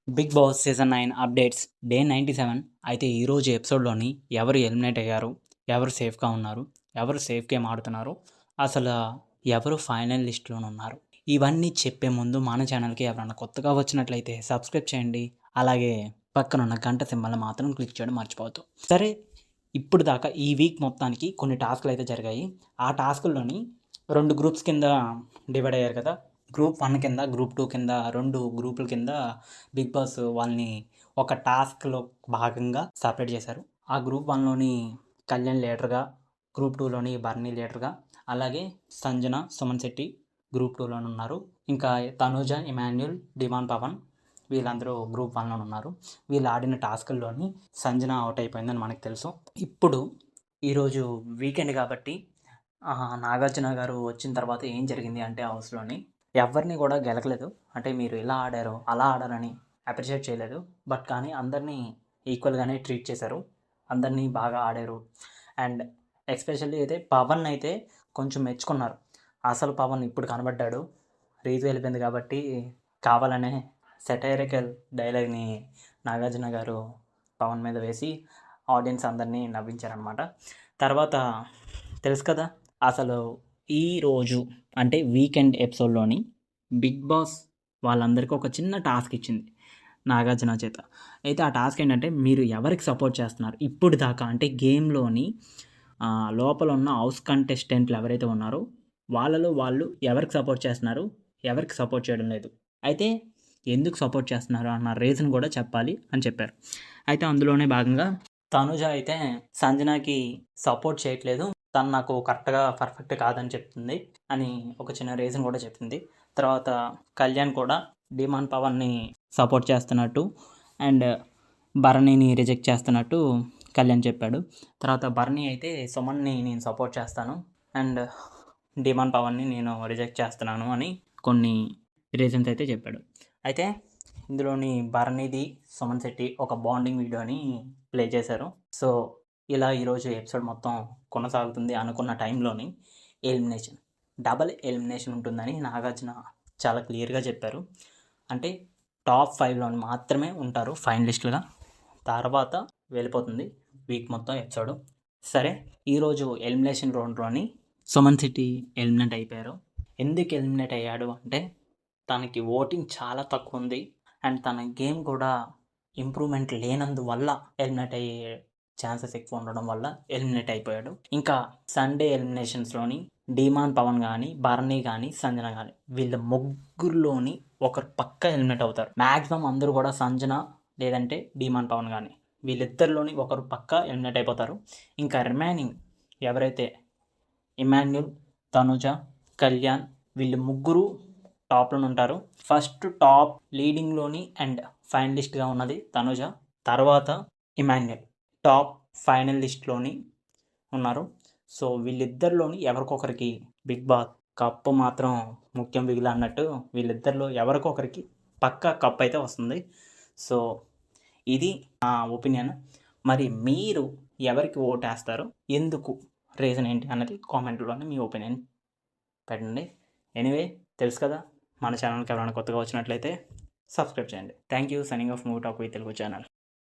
Big Boss season 9 updates day 97. అయితే ఈరోజు ఎపిసోడ్లోని ఎవరు ఎలిమినేట్ అయ్యారు, ఎవరు సేఫ్గా ఉన్నారు, ఎవరు సేఫ్ గేమ్ ఆడుతున్నారు, అసలు ఎవరు ఫైనల్ లిస్ట్లో ఉన్నారు, ఇవన్నీ చెప్పే ముందు మన ఛానల్కి ఎవరైనా కొత్తగా వచ్చినట్లయితే సబ్స్క్రైబ్ చేయండి. అలాగే పక్కనున్న గంట సింబల్ మాత్రం క్లిక్ చేయడం మర్చిపోవద్దు. సరే, ఇప్పుడు దాకా ఈ వీక్ మొత్తానికి కొన్ని టాస్క్లు అయితే జరిగాయి. ఆ టాస్కుల్లోని 2 గ్రూప్స్ కింద డివైడ్ అయ్యారు కదా. గ్రూప్ 1 కింద, గ్రూప్ 2 కింద 2 గ్రూపుల కింద బిగ్ బాస్ వాళ్ళని ఒక టాస్క్లో భాగంగా సపరేట్ చేశారు. ఆ గ్రూప్ 1లోని కళ్యాణ్ లీడర్గా, గ్రూప్ 2లోని బర్నీ లీడర్గా, అలాగే సంజన, సుమన్ శెట్టి గ్రూప్ 2లోనే ఉన్నారు. ఇంకా తనూజ, ఇమాన్యుల్, డిమాన్ పవన్ వీళ్ళందరూ గ్రూప్ 1లో ఉన్నారు. వీళ్ళు ఆడిన టాస్కుల్లోని సంజన అవుట్ అయిపోయిందని మనకు తెలుసు. ఇప్పుడు ఈరోజు వీకెండ్ కాబట్టి నాగార్జున గారు వచ్చిన తర్వాత ఏం జరిగింది అంటే హౌస్లోని ఎవరిని కూడా గెలకలేదు. అంటే మీరు ఇలా ఆడారు, అలా ఆడారని అప్రిషియేట్ చేయలేదు. బట్ కానీ అందరినీ ఈక్వల్గానే ట్రీట్ చేశారు. అందరినీ బాగా ఆడారు. అండ్ ఎస్పెషల్లీ అయితే పవన్ అయితే కొంచెం మెచ్చుకున్నారు. అసలు పవన్ ఇప్పుడు కనబడ్డాడు. రీతు వెళ్ళిపోయింది కాబట్టి కావాలనే సెటైరికల్ డైలాగ్ని నాగార్జున గారు పవన్ మీద వేసి ఆడియన్స్ అందరినీ నవ్వించారనమాట. తర్వాత తెలుసు కదా, అసలు ఈరోజు అంటే వీకెండ్ ఎపిసోడ్లోని బిగ్ బాస్ వాళ్ళందరికీ ఒక చిన్న టాస్క్ ఇచ్చింది నాగార్జున చేత. అయితే ఆ టాస్క్ ఏంటంటే, మీరు ఎవరికి సపోర్ట్ చేస్తున్నారు ఇప్పుడు దాకా, అంటే గేమ్లోని లోపల ఉన్న హౌస్ కంటెస్టెంట్లు ఎవరైతే ఉన్నారో వాళ్ళలో వాళ్ళు ఎవరికి సపోర్ట్ చేస్తున్నారు, ఎవరికి సపోర్ట్ చేయడం లేదు, అయితే ఎందుకు సపోర్ట్ చేస్తున్నారు అన్న రీజన్ కూడా చెప్పాలి అని చెప్పారు. అయితే అందులోనే భాగంగా తనుజ అయితే సంజనాకి సపోర్ట్ చేయట్లేదు, తను నాకు కరెక్ట్గా పర్ఫెక్ట్ కాదని చెప్తుంది అని ఒక చిన్న రీజన్ కూడా చెప్పింది. తర్వాత కళ్యాణ్ కూడా డిమాన్ పవన్ని సపోర్ట్ చేస్తున్నట్టు అండ్ భరణిని రిజెక్ట్ చేస్తున్నట్టు కళ్యాణ్ చెప్పాడు. తర్వాత భరణి అయితే సుమన్ని నేను సపోర్ట్ చేస్తాను అండ్ డిమాన్ పవన్ని నేను రిజెక్ట్ చేస్తున్నాను అని కొన్ని రీజన్స్ అయితే చెప్పాడు. అయితే ఇందులోని భరణిది, సుమన్ శెట్టి ఒక బాండింగ్ వీడియోని ప్లే చేశారు. సో ఇలా ఈరోజు ఎపిసోడ్ మొత్తం కొనసాగుతుంది. అనుకున్న టైంలోని డబల్ ఎలిమినేషన్ ఉంటుందని నాగార్జున చాలా క్లియర్గా చెప్పారు. అంటే టాప్ 5లో మాత్రమే ఉంటారు ఫైనలిస్టులుగా, తర్వాత వెళ్ళిపోతుంది వీక్ మొత్తం ఎపిసోడ్. సరే, ఈరోజు ఎలిమినేషన్ రౌండ్లోని సుమన్ శెట్టి ఎలిమినేట్ అయిపోయారు. ఎందుకు ఎలిమినేట్ అయ్యాడు అంటే, తనకి ఓటింగ్ చాలా తక్కువ ఉంది అండ్ తన గేమ్ కూడా ఇంప్రూవ్మెంట్ లేనందువల్ల ఎలిమినేట్ అయ్యే ఛాన్సెస్ ఎక్కువ ఉండడం వల్ల ఎలిమినేట్ అయిపోయాడు. ఇంకా సండే ఎలిమినేషన్స్లోని డిమాన్ పవన్ కానీ, భరణి కానీ, సంజన కానీ వీళ్ళ ముగ్గురులోని ఒకరు పక్కా ఎలిమినేట్ అవుతారు. మ్యాక్సిమం అందరూ కూడా సంజన లేదంటే డిమాన్ పవన్ కానీ వీళ్ళిద్దరిలోని ఒకరు పక్కా ఎలిమినేట్ అయిపోతారు. ఇంకా రిమైనింగ్ ఎవరైతే ఇమాన్యుల్, తనుజ, కళ్యాణ్ వీళ్ళు ముగ్గురు టాప్లో ఉంటారు. ఫస్ట్ టాప్ లీడింగ్లోని అండ్ ఫైనలిస్ట్గా ఉన్నది తనుజ, తర్వాత ఇమాన్యుల్ టాప్ ఫైనలిస్ట్లోని ఉన్నారు. సో వీళ్ళిద్దరిలోని ఎవరికొకరికి బిగ్ బాస్ కప్పు మాత్రం ముఖ్యం బిగిల అన్నట్టు వీళ్ళిద్దరిలో ఎవరికొకరికి పక్కా కప్ అయితే వస్తుంది. సో ఇది నా ఒపీనియన్. మరి మీరు ఎవరికి ఓటేస్తారు, ఎందుకు, రీజన్ ఏంటి అన్నది కామెంట్లోనే మీ ఒపీనియన్ పెట్టండి. ఎనీవే, తెలుసు కదా, మన ఛానల్కి ఎవరైనా కొత్తగా వచ్చినట్లయితే సబ్స్క్రైబ్ చేయండి. Thank you. Signing off movie talk with Telugu channel.